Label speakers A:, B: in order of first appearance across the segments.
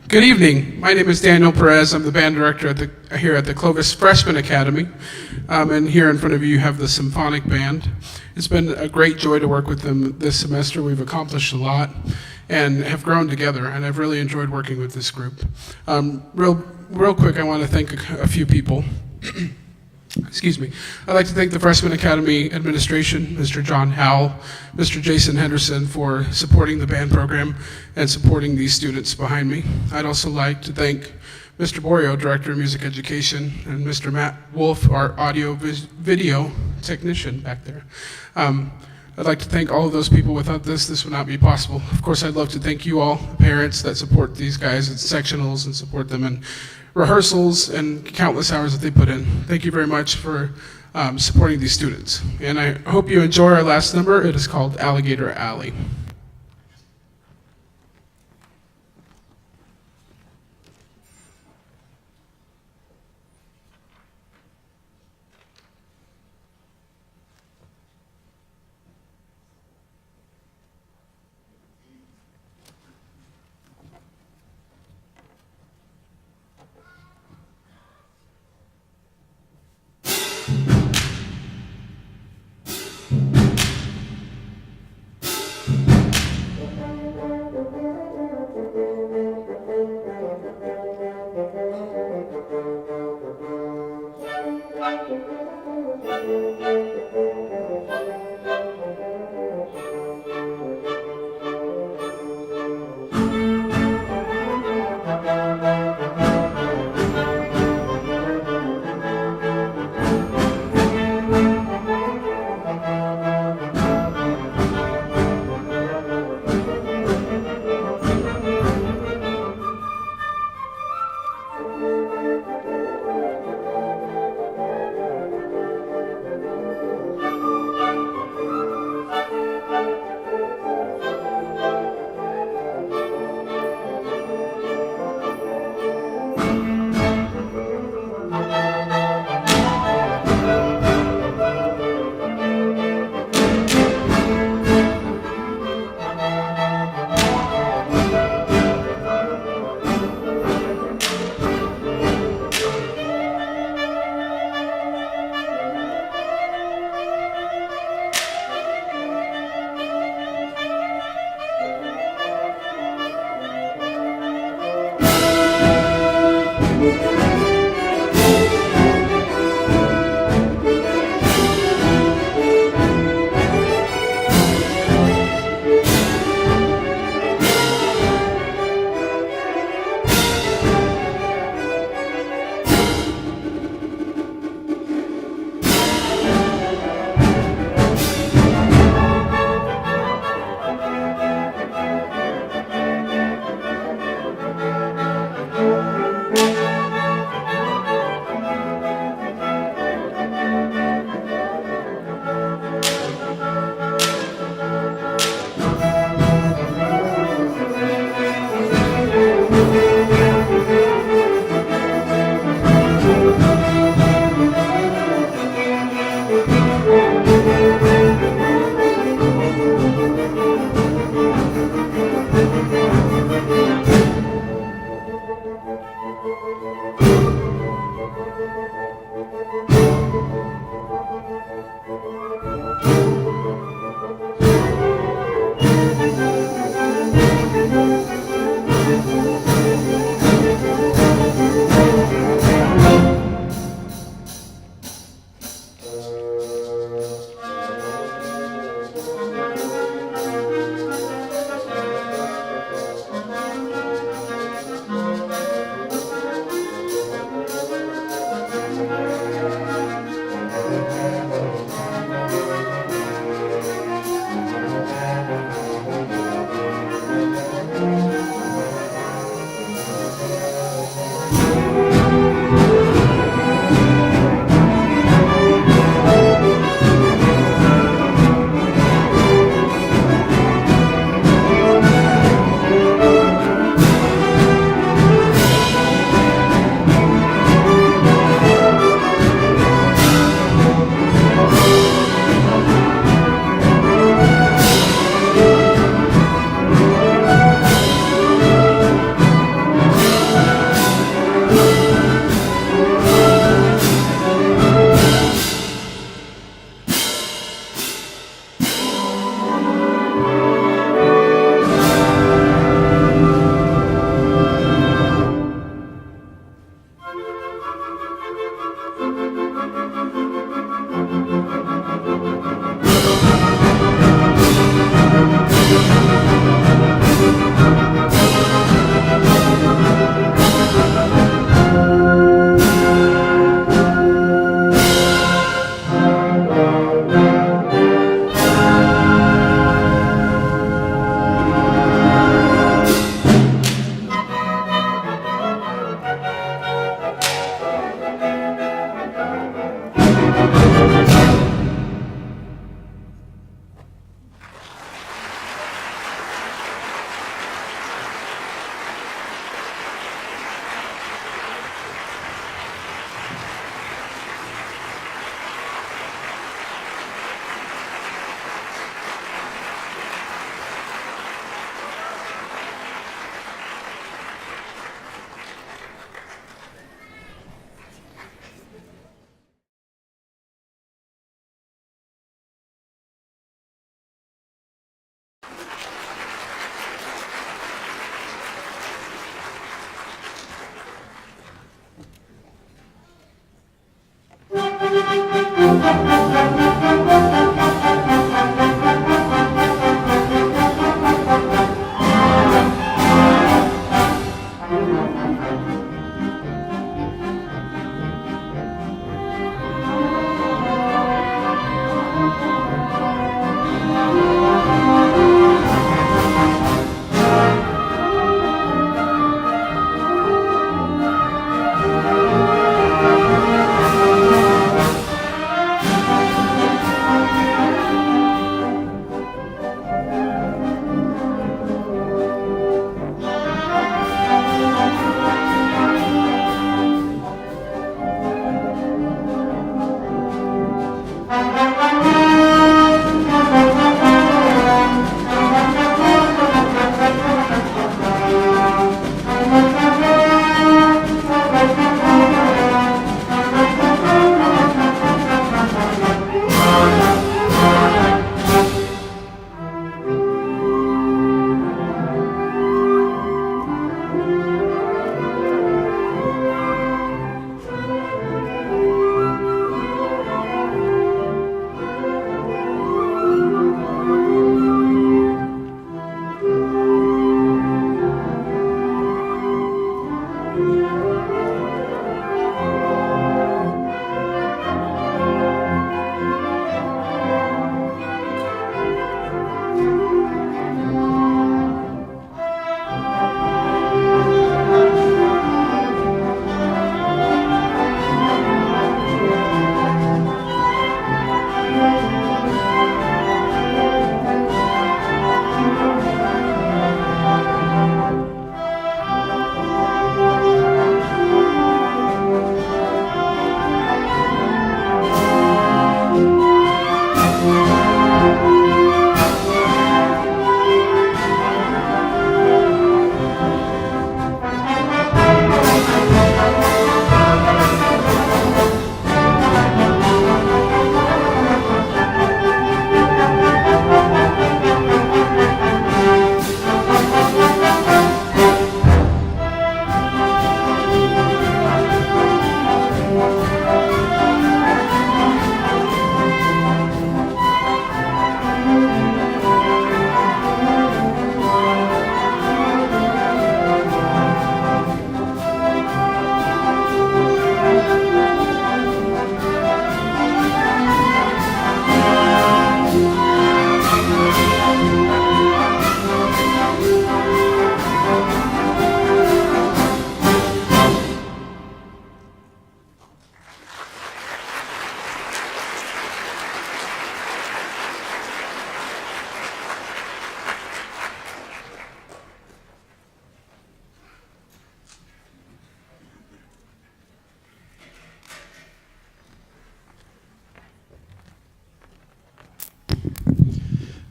A: Good evening. My name is Daniel Perez. I'm the band director here at the Clovis Freshman Academy. And here in front of you have the symphonic band. It's been a great joy to work with them this semester. We've accomplished a lot and have grown together, and I've really enjoyed working with this group. Real quick, I want to thank a few people. Excuse me. I'd like to thank the Freshman Academy administration, Mr. John Howell, Mr. Jason Henderson for supporting the band program and supporting these students behind me. I'd also like to thank Mr. Borio, Director of Music Education, and Mr. Matt Wolf, our audio-video technician back there. I'd like to thank all of those people. Without this would not be possible. Of course, I'd love to thank you all, the parents that support these guys at sectionals and support them in rehearsals and countless hours that they put in. Thank you very much for supporting these students. And I hope you enjoy our last number. It is called Alligator Alley.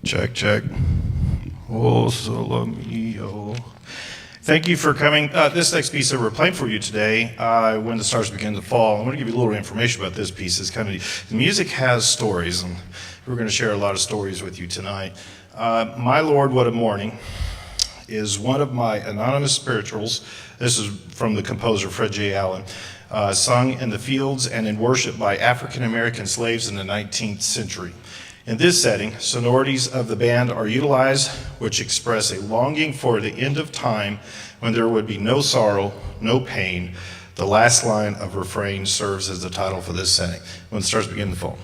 B: Check, check. Oh, solo mio. Thank you for coming. This next piece that we're playing for you today, When the Stars Begin to Fall, I'm going to give you a little information about this piece. It's kind of, the music has stories, and we're going to share a lot of stories with you tonight. My Lord, What a Morning is one of my anonymous spirituals. This is from the composer Fred J. Allen, sung in the fields and in worship by African American slaves in the 19th century. In this setting, sonorities of the band are utilized which express a longing for the end of time when there would be no sorrow, no pain. The last line of refrain serves as the title for this setting, When the Stars Begin to Fall.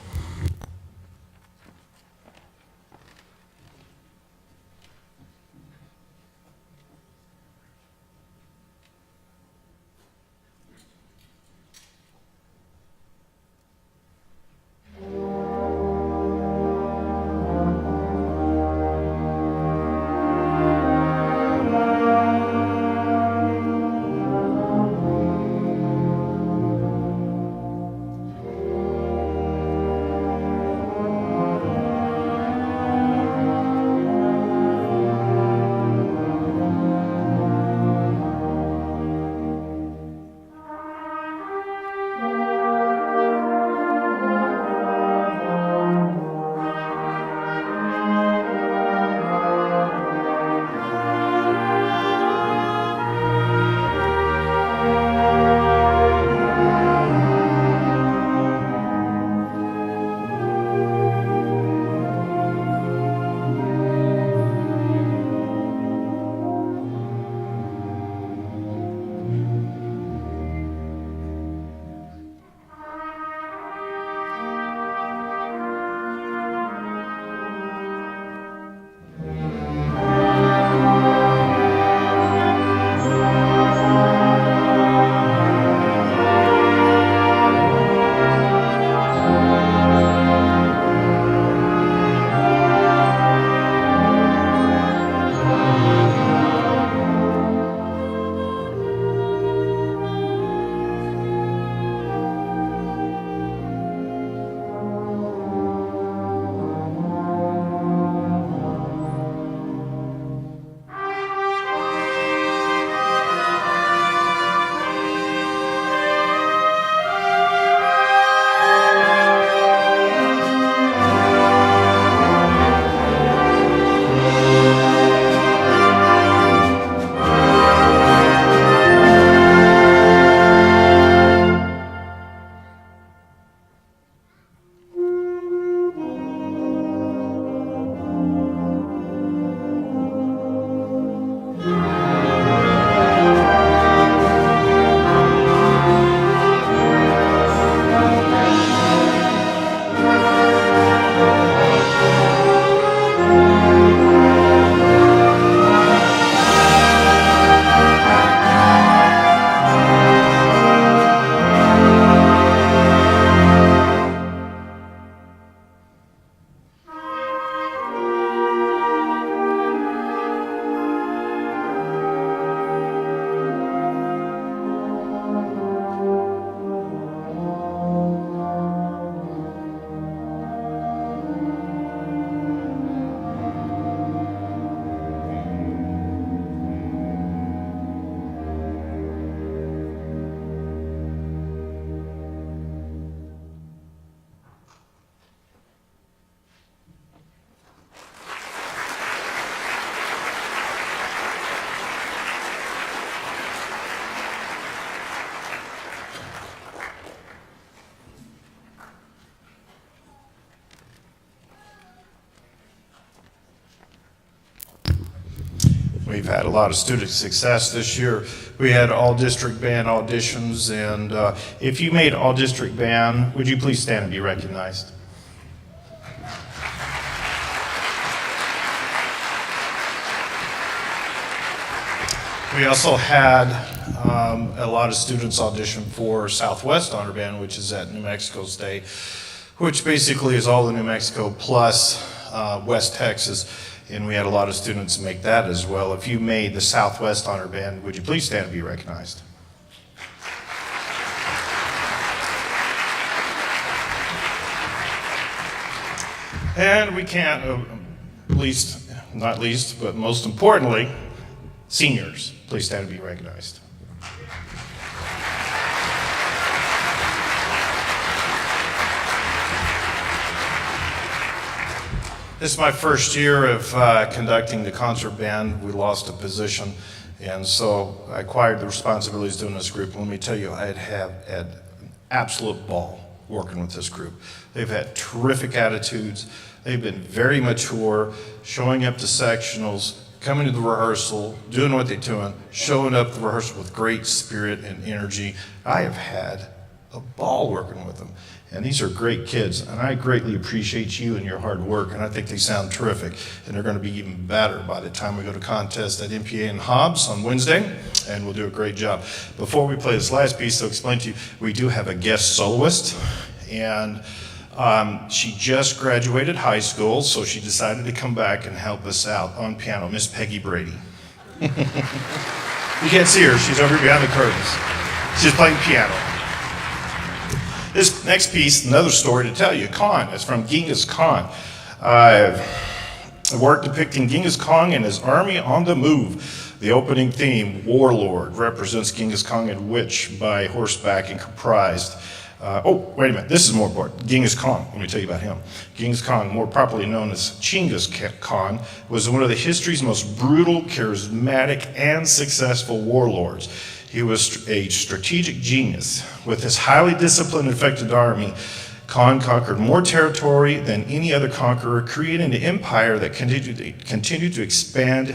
B: We've had a lot of student success this year. We had all district band auditions, and if you made all district band, would you please stand and be recognized? We also had a lot of students audition for Southwest Honor Band, which is at New Mexico State, which basically is all of New Mexico plus West Texas. And we had a lot of students make that as well. If you made the Southwest Honor Band, would you please stand and be recognized? And we can't not least, but most importantly, seniors. Please stand to be recognized. This is my first year of conducting the concert band. We lost a position, and so I acquired the responsibilities doing this group. Let me tell you, I have had an absolute ball working with this group. They've had terrific attitudes. They've been very mature, showing up to sectionals, coming to the rehearsal, doing what they're doing, showing up to the rehearsal with great spirit and energy. I have had a ball working with them. And these are great kids, and I greatly appreciate you and your hard work, and I think they sound terrific, and they're going to be even better by the time we go to contest at MPA and Hobbs on Wednesday, and we'll do a great job. Before we play this last piece, I'll explain to you, we do have a guest soloist, and she just graduated high school, so she decided to come back and help us out on piano, Miss Peggy Brady. You can't see her, she's over behind the curtains. She's playing piano. This next piece, another story to tell you, Khan. It's from Genghis Khan. A work depicting Genghis Khan and his army on the move. The opening theme, Warlord, represents Genghis Khan and which by horseback and comprised. Wait a minute, this is more important. Genghis Khan, let me tell you about him. Genghis Khan, more properly known as Chinggis Khan, was one of the history's most brutal, charismatic, and successful warlords. He was a strategic genius. With his highly disciplined and effective army, Khan conquered more territory than any other conqueror, creating an empire that continued to expand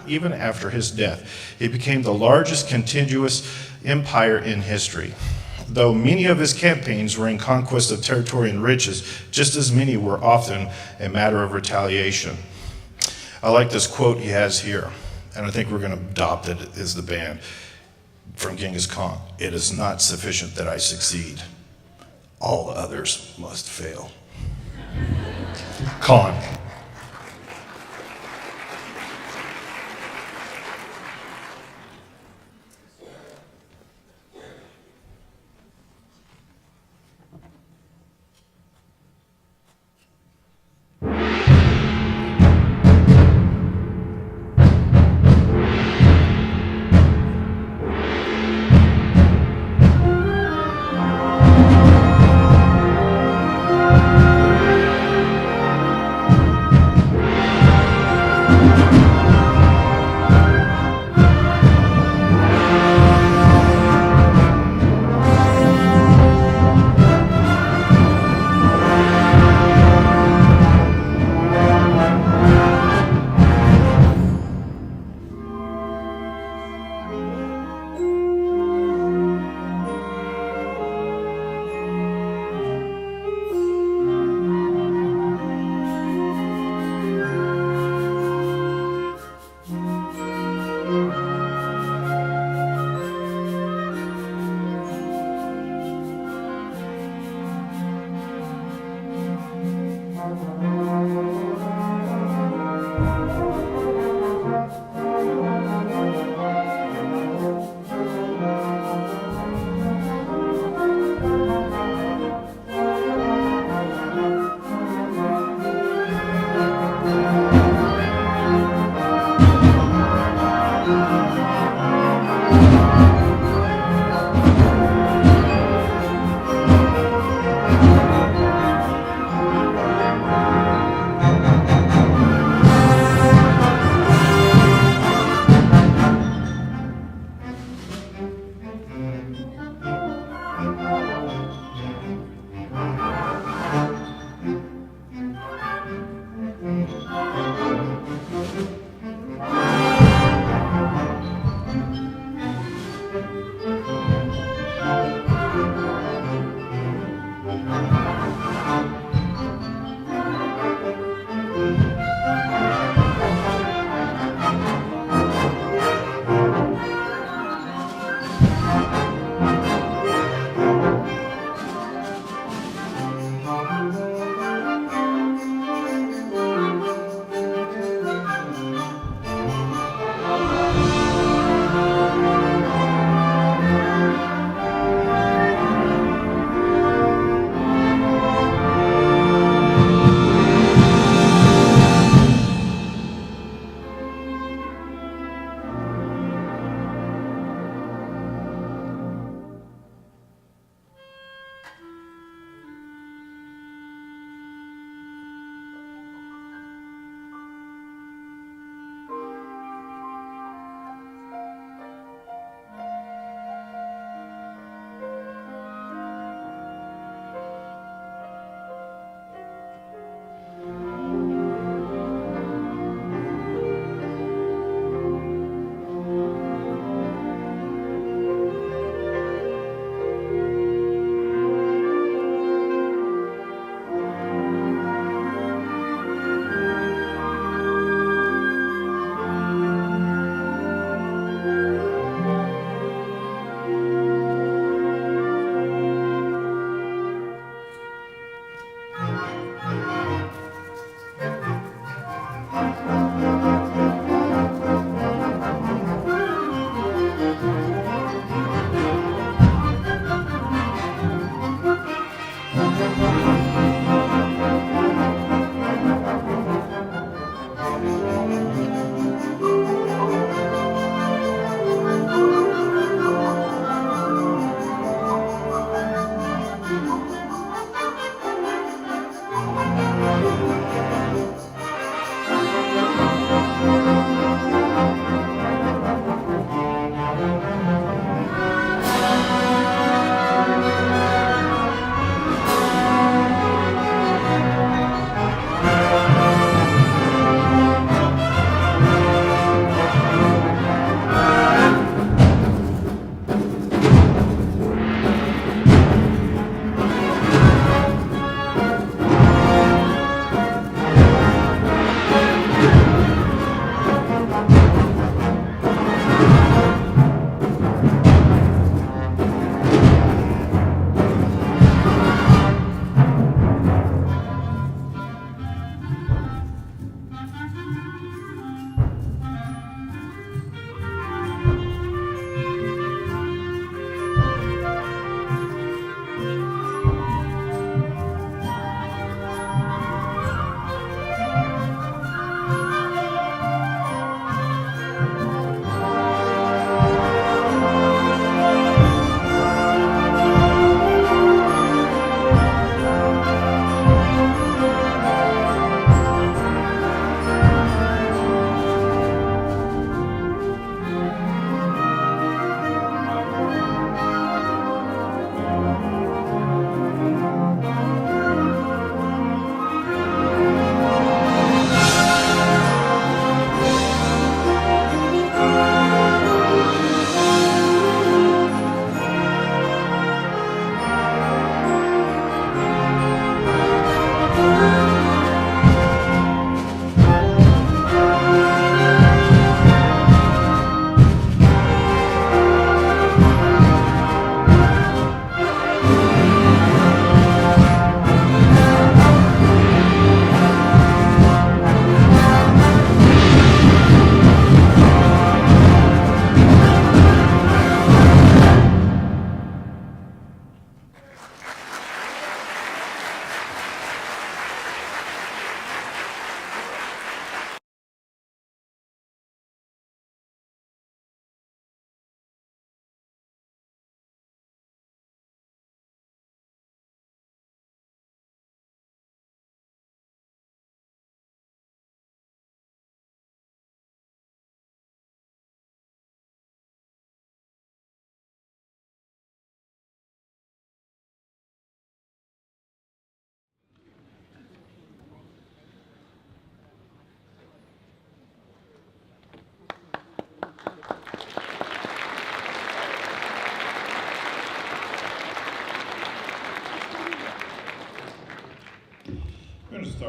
B: even after his death. It became the largest contiguous empire in history. Though many of his campaigns were in conquest of territory and riches, just as many were often a matter of retaliation. I like this quote he has here, and I think we're going to adopt it as the band. From Genghis Khan, it is not sufficient that I succeed. All others must fail. Khan.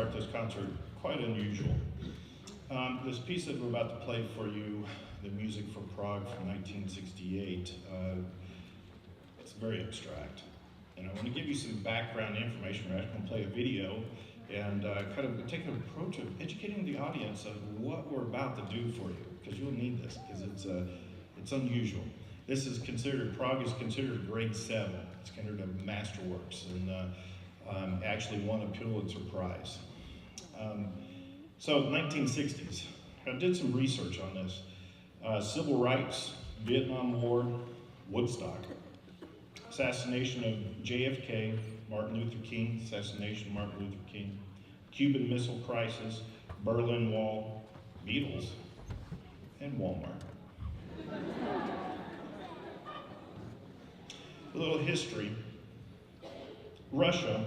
B: start this concert quite unusual. This piece that we're about to play for you, the music from Prague from 1968, it's very abstract. And I want to give you some background information. We're actually going to play a video and kind of take an approach of educating the audience of what we're about to do for you, because you'll need this, because it's unusual. This is considered, Prague is considered a grade 7. It's considered a masterworks, and actually won a Pulitzer Prize. So 1960s, I did some research on this. Civil rights, Vietnam War, Woodstock, assassination of JFK, Martin Luther King, assassination of Martin Luther King, Cuban Missile Crisis, Berlin Wall, Beatles, and Walmart. A little history. Russia,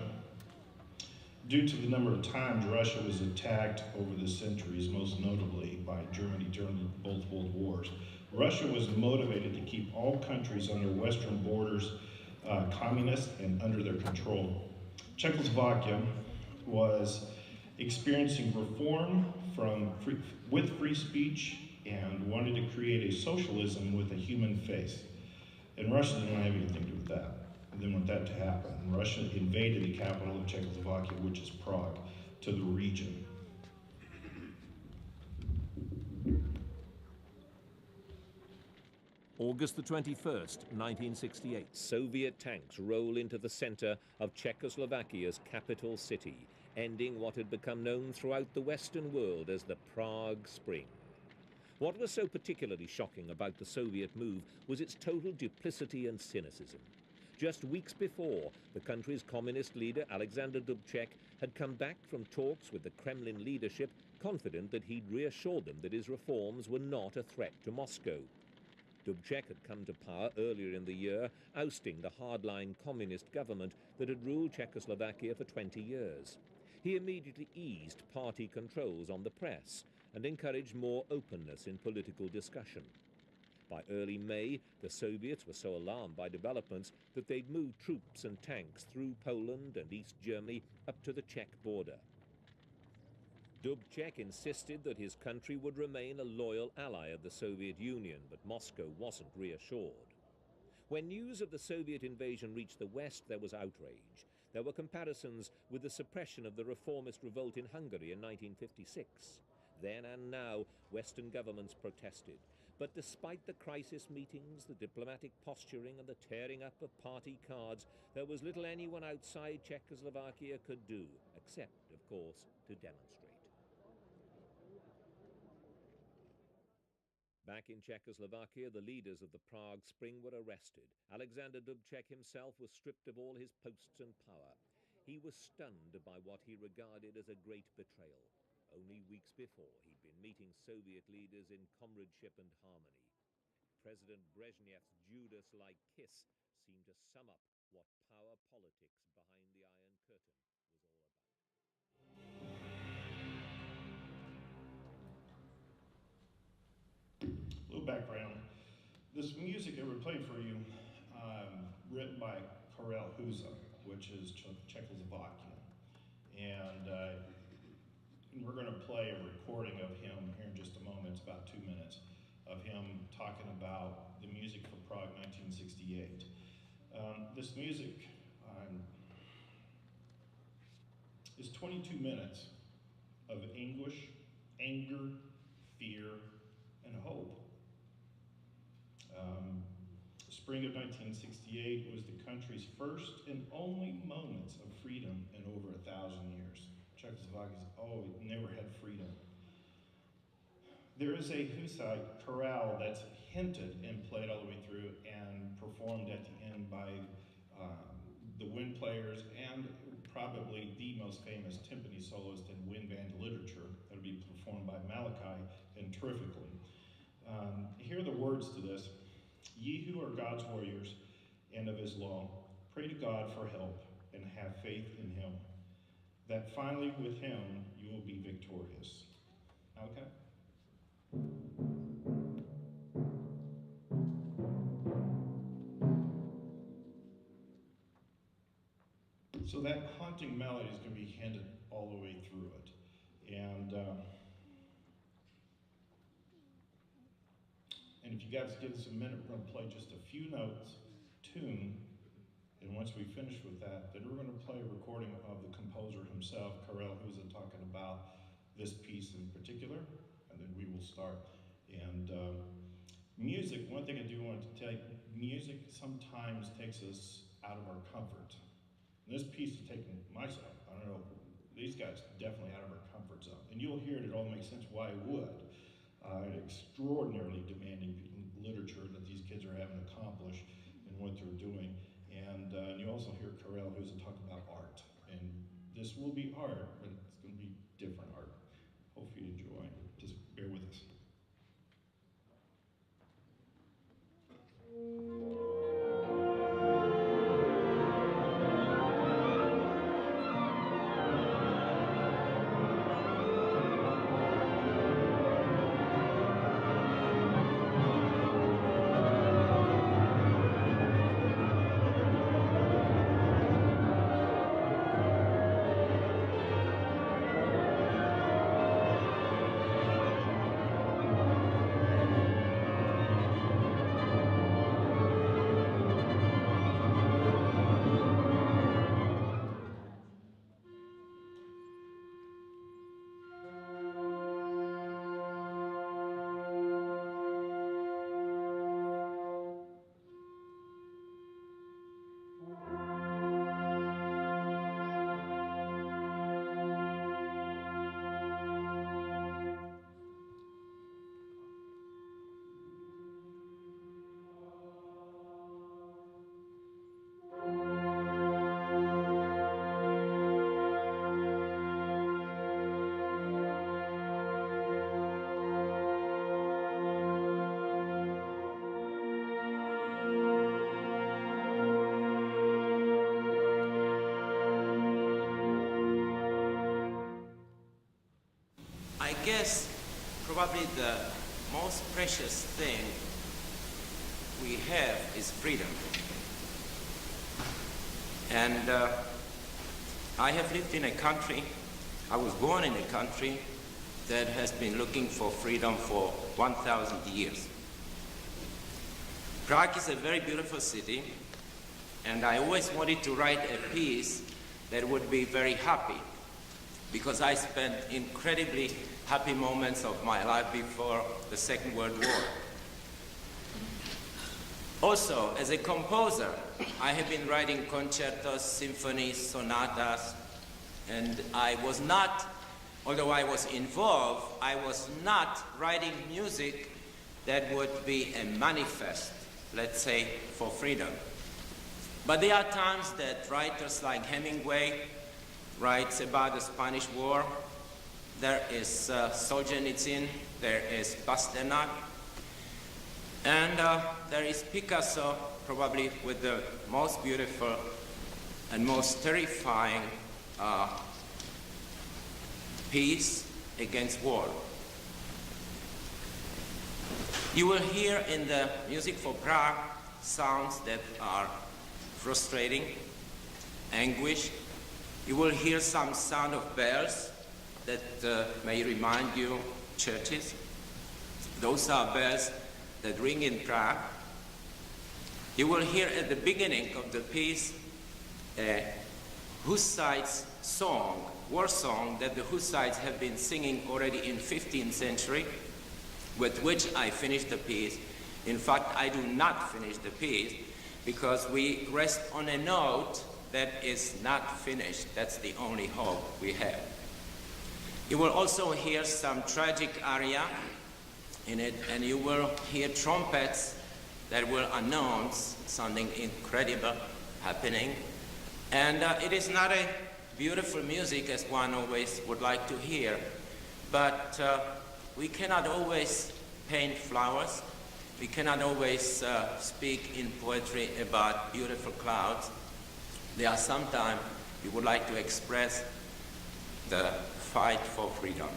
B: due to the number of times Russia was attacked over the centuries, most notably by Germany during both World Wars, Russia was motivated to keep all countries on their western borders communist and under their control. Czechoslovakia was experiencing reform with free speech and wanted to create a socialism with a human face. And Russia didn't have anything to do with that. They didn't want that to happen. Russia invaded the capital of Czechoslovakia, which is Prague, to the region.
C: August the 21st, 1968. Soviet tanks roll into the center of Czechoslovakia's capital city, ending what had become known throughout the Western world as the Prague Spring. What was so particularly shocking about the Soviet move was its total duplicity and cynicism. Just weeks before, the country's communist leader, Alexander Dubček, had come back from talks with the Kremlin leadership, confident that he'd reassured them that his reforms were not a threat to Moscow. Dubček had come to power earlier in the year, ousting the hardline communist government that had ruled Czechoslovakia for 20 years. He immediately eased party controls on the press and encouraged more openness in political discussion. By early May, the Soviets were so alarmed by developments that they'd moved troops and tanks through Poland and East Germany up to the Czech border. Dubček insisted that his country would remain a loyal ally of the Soviet Union, but Moscow wasn't reassured. When news of the Soviet invasion reached the West, there was outrage. There were comparisons with the suppression of the reformist revolt in Hungary in 1956. Then and now, Western governments protested. But despite the crisis meetings, the diplomatic posturing and the tearing up of party cards, there was little anyone outside Czechoslovakia could do, except, of course, to demonstrate. Back in Czechoslovakia, the leaders of the Prague Spring were arrested. Alexander Dubček himself was stripped of all his posts and power. He was stunned by what he regarded as a great betrayal. Only weeks before, he'd been meeting Soviet leaders in comradeship and harmony. President Brezhnev's Judas-like kiss seemed to sum up what power politics behind the Iron Curtain was all about.
B: A little background. This music that we're playing for you, written by Karel Husa, which is Czechoslovakian. And we're going to play a recording of him here in just a moment. It's about 2 minutes of him talking about the music for Prague 1968. This music is 22 minutes of anguish, anger, fear, and hope. Spring of 1968 was the country's first and only moments of freedom in over 1,000 years. Czechoslovakia's never had freedom. There is a Hussite chorale that's hinted and played all the way through and performed at the end by the wind players and probably the most famous timpani soloist in wind band literature. That'll be performed by Malachi, and terrifically. Here are the words to this. Ye who are God's warriors and of his law, pray to God for help and have faith in him, that finally with him you will be victorious. Okay? So that haunting melody is going to be handed all the way through it. And if you guys give us a minute, we're going to play just a few notes, tune, and once we finish with that, then we're going to play a recording of the composer himself, Karel, who's talking about this piece in particular, and then we will start. And music, one thing I do want to tell you, music sometimes takes us out of our comfort. And this piece is taking myself, I don't know, these guys definitely out of our comfort zone. And you'll hear it all makes sense why it would. Extraordinarily demanding literature that these kids are having to accomplish in what they're doing. And you also hear Karel, who's talking about art. And this will be art, but it's going to be different art. Hope you enjoy. Just bear with us.
D: I guess probably the most precious thing we have is freedom. And I have lived in a country, I was born in a country that has been looking for freedom for 1,000 years. Prague is a very beautiful city, and I always wanted to write a piece that would be very happy, because I spent incredibly happy moments of my life before the Second World War. Also, as a composer, I have been writing concertos, symphonies, sonatas, and I was not, although I was involved, I was not writing music that would be a manifest, let's say, for freedom. But there are times that writers like Hemingway writes about the Spanish War. There is Solzhenitsyn, there is Pasternak, and there is Picasso, probably with the most beautiful and most terrifying piece against war. You will hear in the music for Prague sounds that are frustrating, anguish. You will hear some sound of bells that may remind you churches. Those are bells that ring in Prague. You will hear at the beginning of the piece a Hussites song, war song that the Hussites have been singing already in 15th century, with which I finished the piece. In fact, I do not finish the piece because we rest on a note that is not finished. That's the only hope we have. You will also hear some tragic aria in it, and you will hear trumpets that will announce something incredible happening. And it is not a beautiful music as one always would like to hear, but we cannot always paint flowers. We cannot always speak in poetry about beautiful clouds. There are sometimes we would like to express the fight for freedom.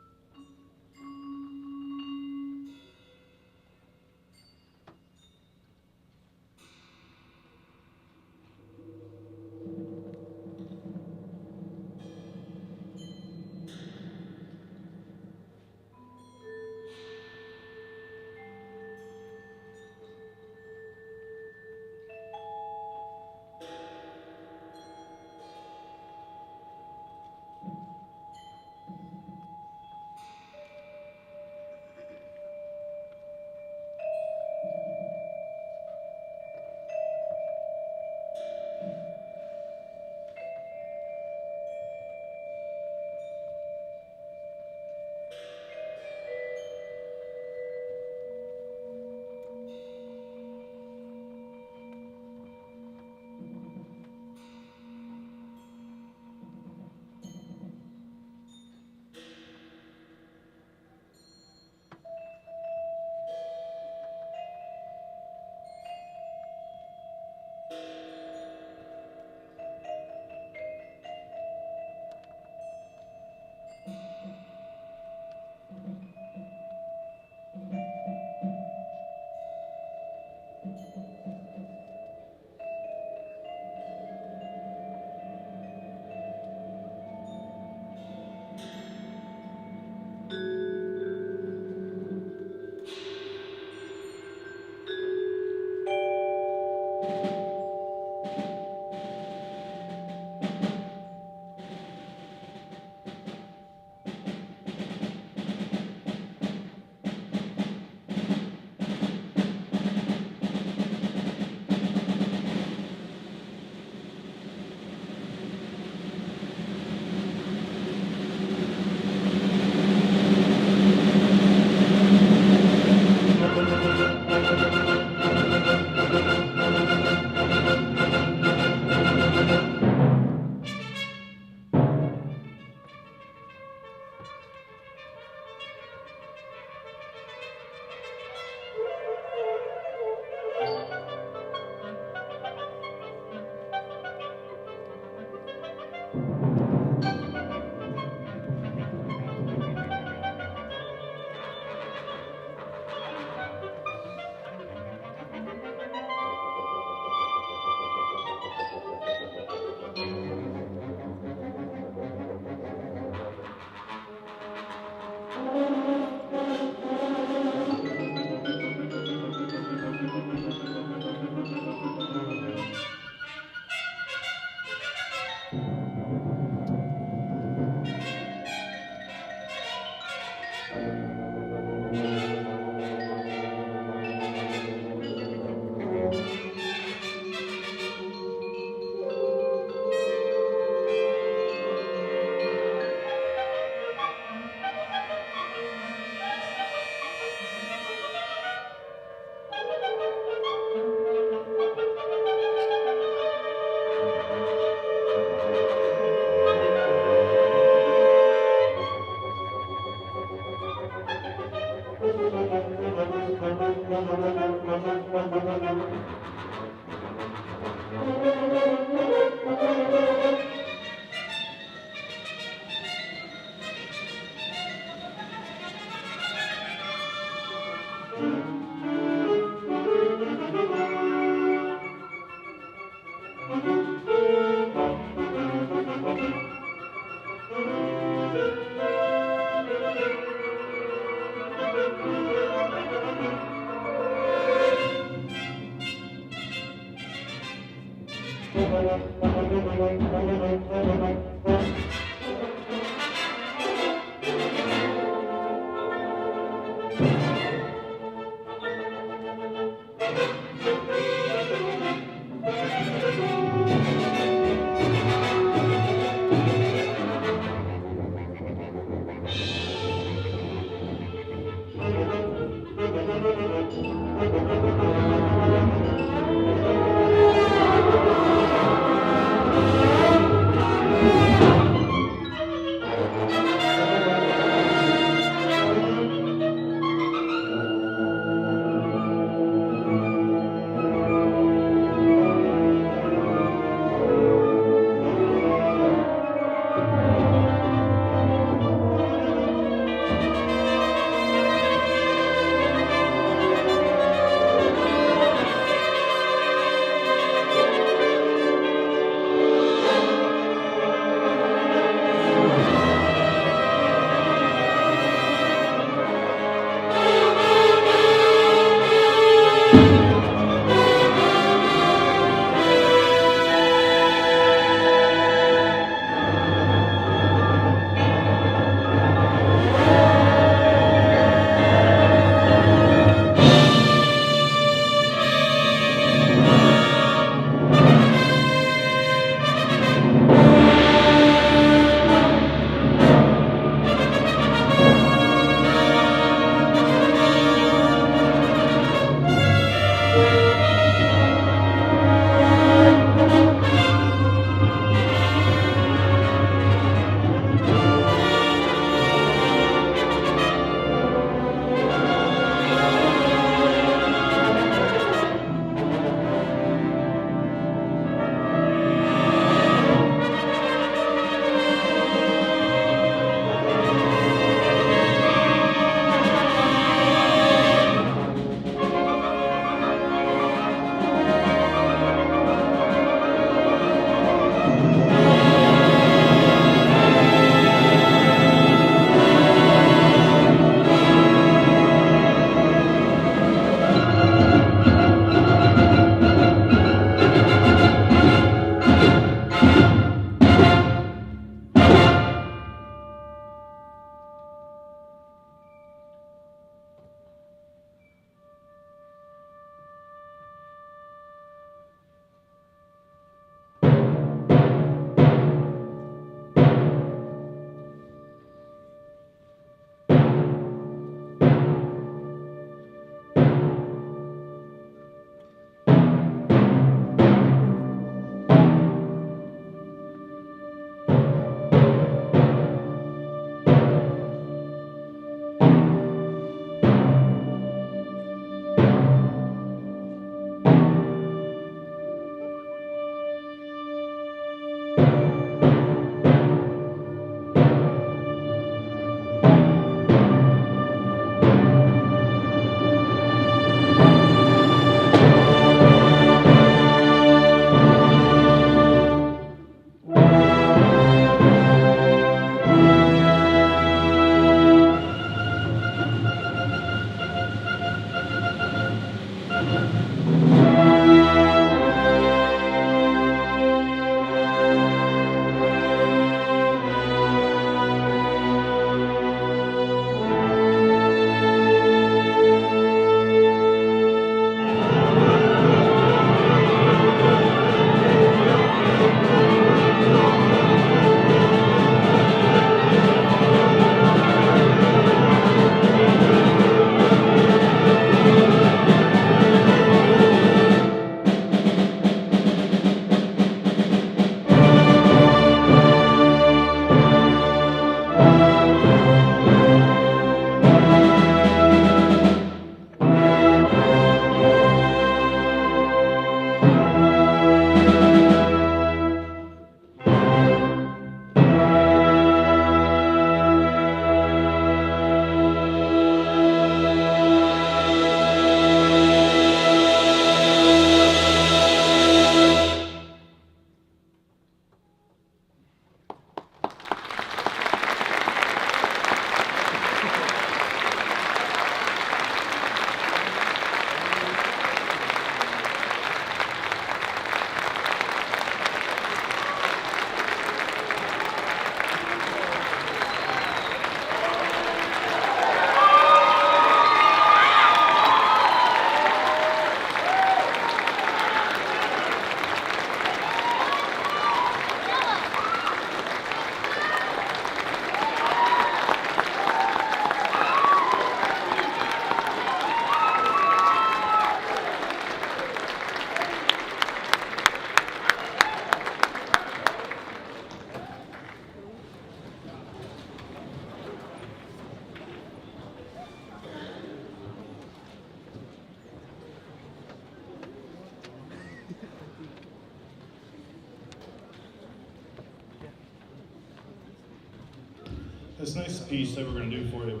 B: this next piece that we're going to do for you,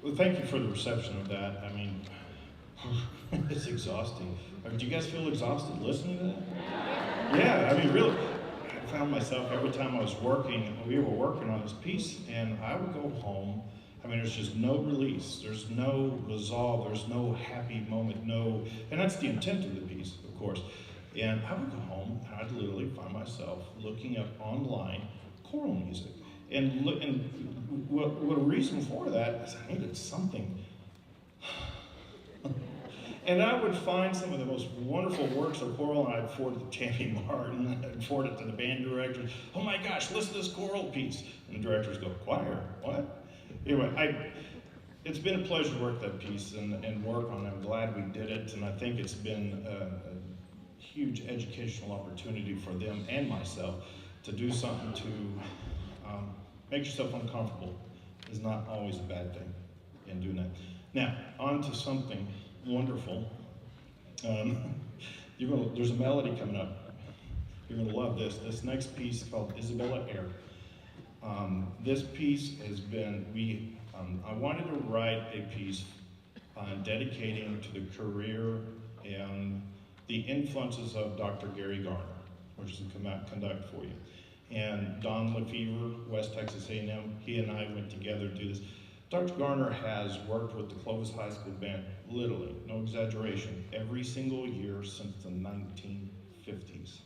B: well, thank you for the reception of that. I mean, it's exhausting. Do you guys feel exhausted listening to that? Yeah, I mean, really. I found myself every time I was working, we were working on this piece, and I would go home. I mean, there's just no release. There's no resolve. There's no happy moment. No, and that's the intent of the piece, of course. And I would go home, and I'd literally find myself looking up online choral music. And what a reason for that is I needed something. And I would find some of the most wonderful works of choral, and I'd forward it to Tammy Martin, I'd forward it to the band directors. Oh my gosh, listen to this choral piece. And the directors go, choir, what? Anyway, it's been a pleasure to work that piece and work on it. I'm glad we did it, and I think it's been a huge educational opportunity for them and myself to do something to make yourself uncomfortable is not always a bad thing in doing that. Now, on to something wonderful. There's a melody coming up. You're gonna love this. This next piece is called Isabella Air. This piece has been, I wanted to write a piece dedicating to the career and the influences of Dr. Gary Garner, which is conduct for you. And Don Lefevre, West Texas A&M, he and I went together to do this. Dr. Garner has worked with the Clovis High School band, literally, no exaggeration, every single year since the 1950s.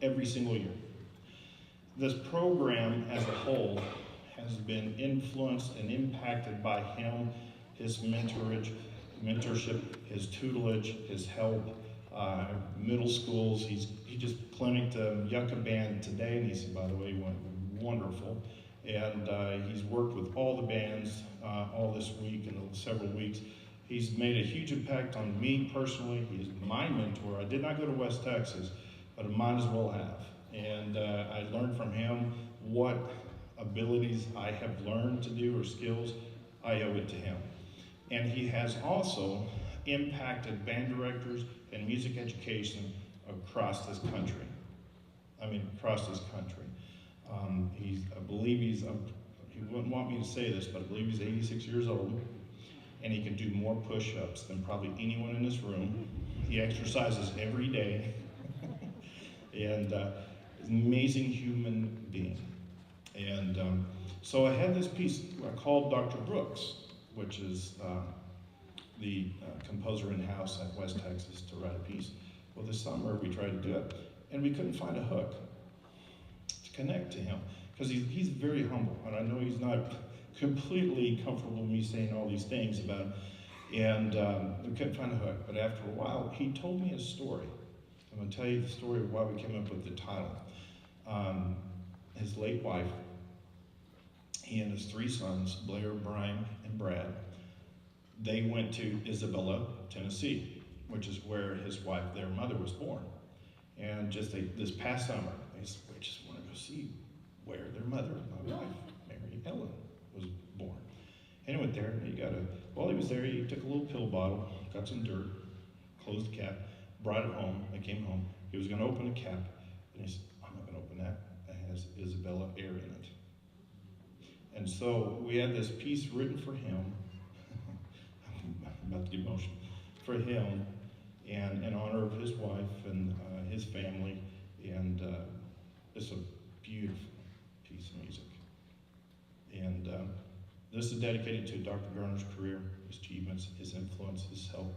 B: Every single year. This program as a whole has been influenced and impacted by him, his mentorship, his tutelage, his help, middle schools. He just clinicked Yucca Band today, and he's, by the way, wonderful. And he's worked with all the bands all this week and several weeks. He's made a huge impact on me personally. He's my mentor. I did not go to West Texas, but I might as well have. And I learned from him what abilities I have learned to do or skills. I owe it to him. And he has also impacted band directors and music education across this country. I mean, across this country. I believe he wouldn't want me to say this, but I believe he's 86 years old, and he can do more push-ups than probably anyone in this room. He exercises every day, and he's an amazing human being. And so I had this piece I called Dr. Brooks, which is the composer in-house at West Texas, to write a piece. Well, this summer we tried to do it, and we couldn't find a hook to connect to him, because he's very humble, and I know he's not completely comfortable with me saying all these things about him, and we couldn't find a hook. But after a while, he told me his story. I'm going to tell you the story of why we came up with the title. His late wife, he and his three sons, Blair, Brian, and Brad, they went to Isabella, Tennessee, which is where their mother was born. And just this past summer, they said, we just want to go see where their mother, my wife, Mary Ellen, was born. And he went there, and while he was there, he took a little pill bottle, got some dirt, closed the cap, brought it home. I came home. He was going to open the cap, and he said, I'm not going to open that. It has Isabella Air in it. And so we had this piece written for him. I'm about to get emotional. For him, and in honor of his wife and his family, and it's a beautiful piece of music. And this is dedicated to Dr. Garner's career, his achievements, his influence, his help.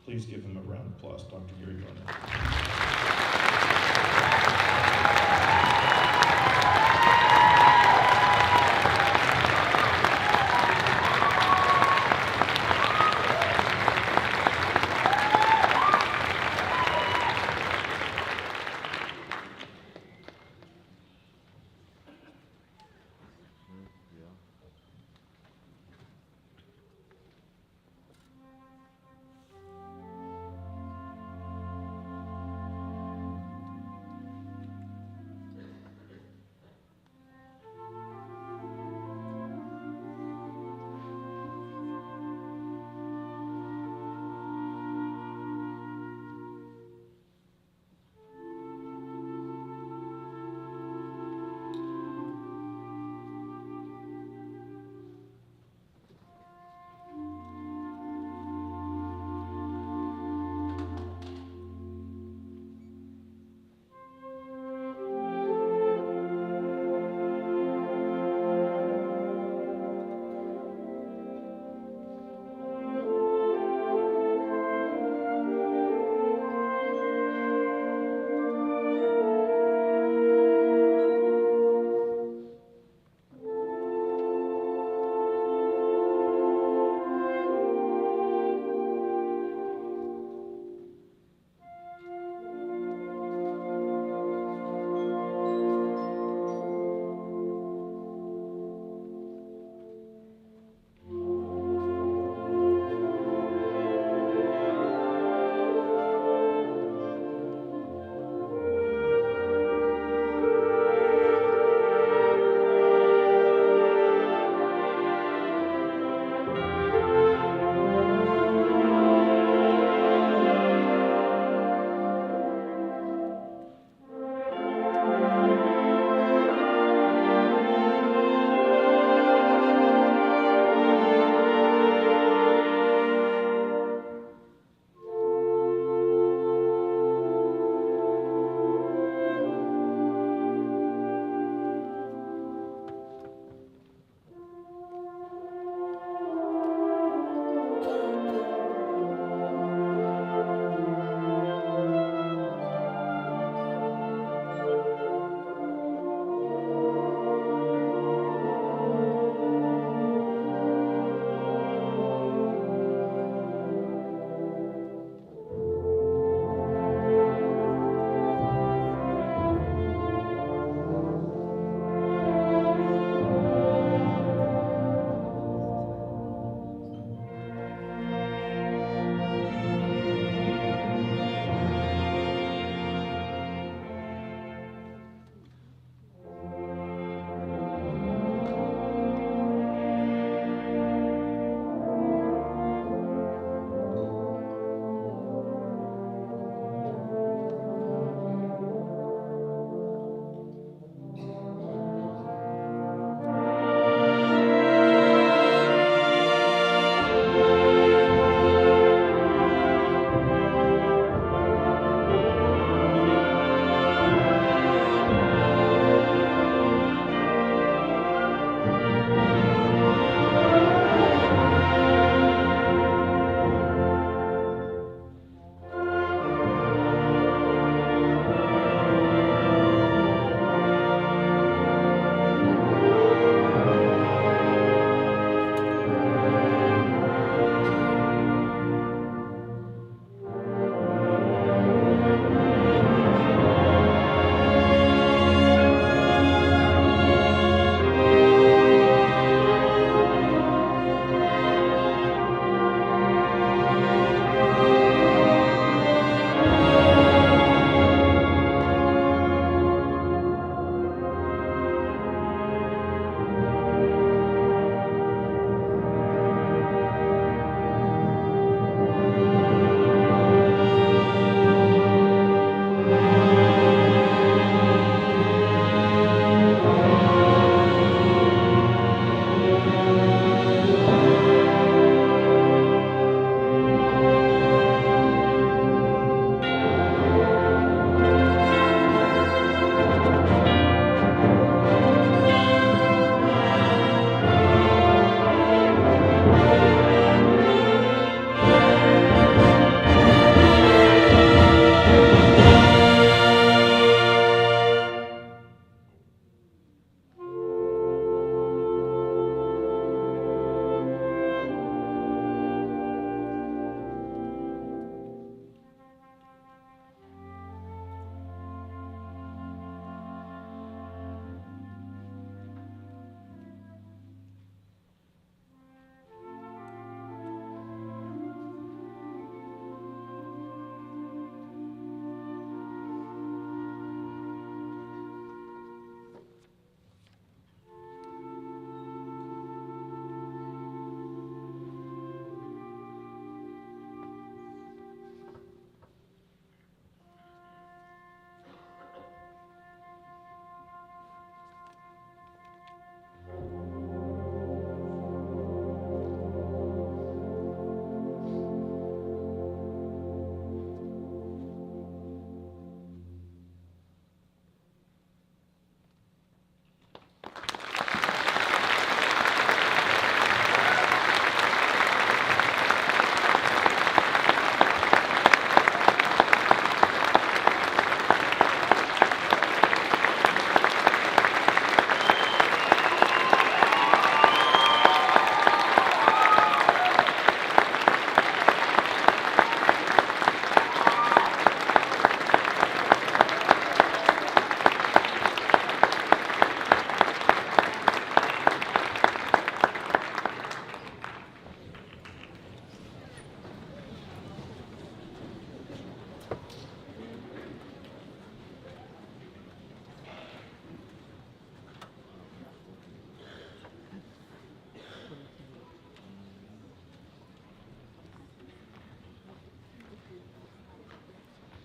B: Please give him a round of applause, Dr. Gary Garner.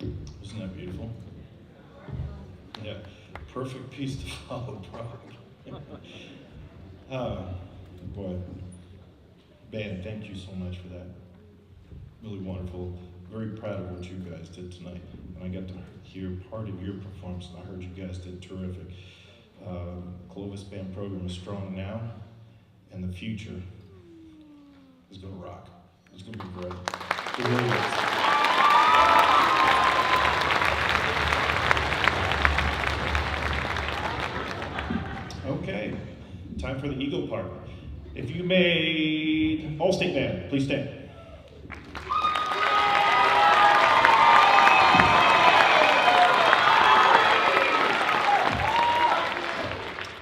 B: Isn't that beautiful? Yeah, perfect piece to follow Prague. Boy, band, thank you so much for that. Really wonderful. Very proud of what you guys did tonight. And I got to hear part of your performance, and I heard you guys did terrific. Clovis band program is strong now, and the future is going to rock. It's going to be great. It really is. Okay, time for the Eagle part. If you made All-State Band, please stand.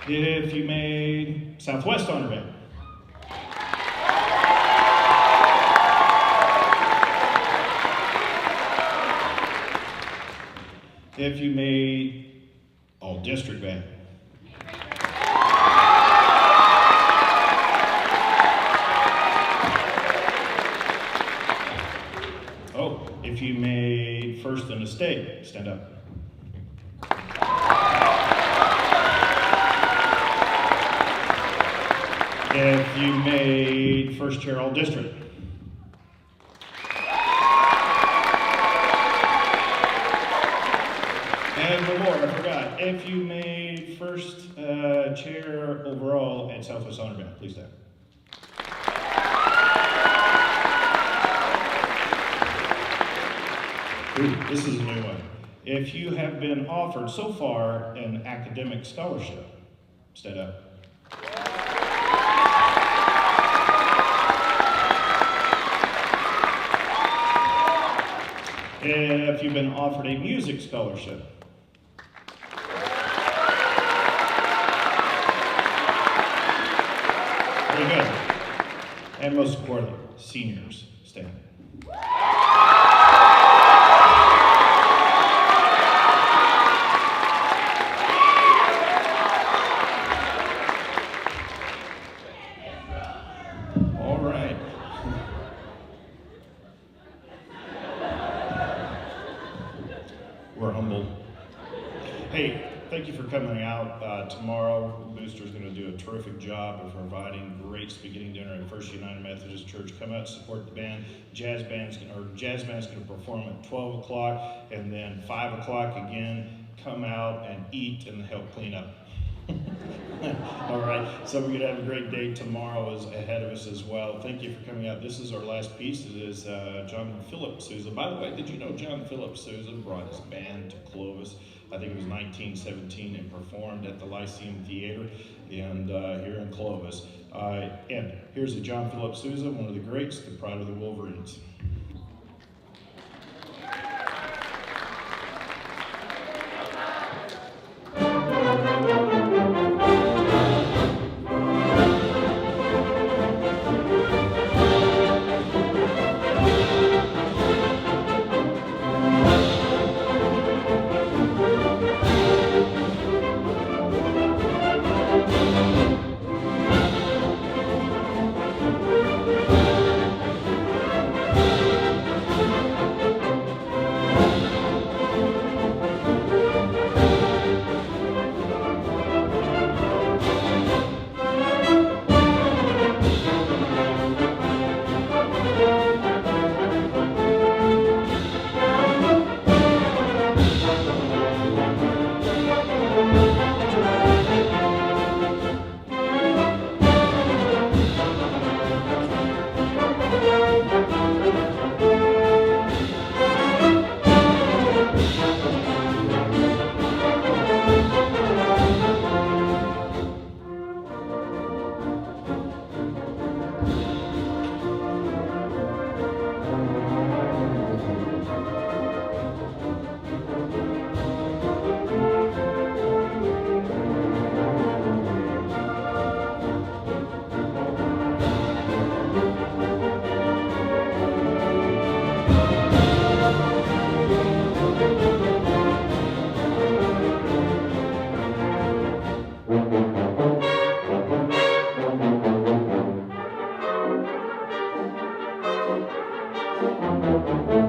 B: If you made Southwest Honor Band. If you made All District Band. Oh, if you made First in the State, stand up. If you made First Chair All District. And one more, I forgot. If you made First Chair Overall at Southwest Honor Band, please stand. Ooh, this is a new one. If you have been offered so far an academic scholarship, stand up. If you've been offered a music scholarship. Very good. And most importantly, seniors, stand. All right. We're humbled. Hey, thank you for coming out. Tomorrow, Booster's going to do a terrific job of providing great beginning dinner at First United Methodist Church. Come out, support the band. Jazz band's going to perform at 12 o'clock, and then 5 o'clock again. Come out and eat and help clean up. All right, so we're going to have a great day. Tomorrow is ahead of us as well. Thank you for coming out. This is our last piece. It is John Philip Sousa. By the way, did you know John Philip Sousa brought his band to Clovis? I think it was 1917 and performed at the Lyceum Theater and here in Clovis. And here's a John Philip Sousa, one of the greats, the pride of the Wolverines.
E: Thank you.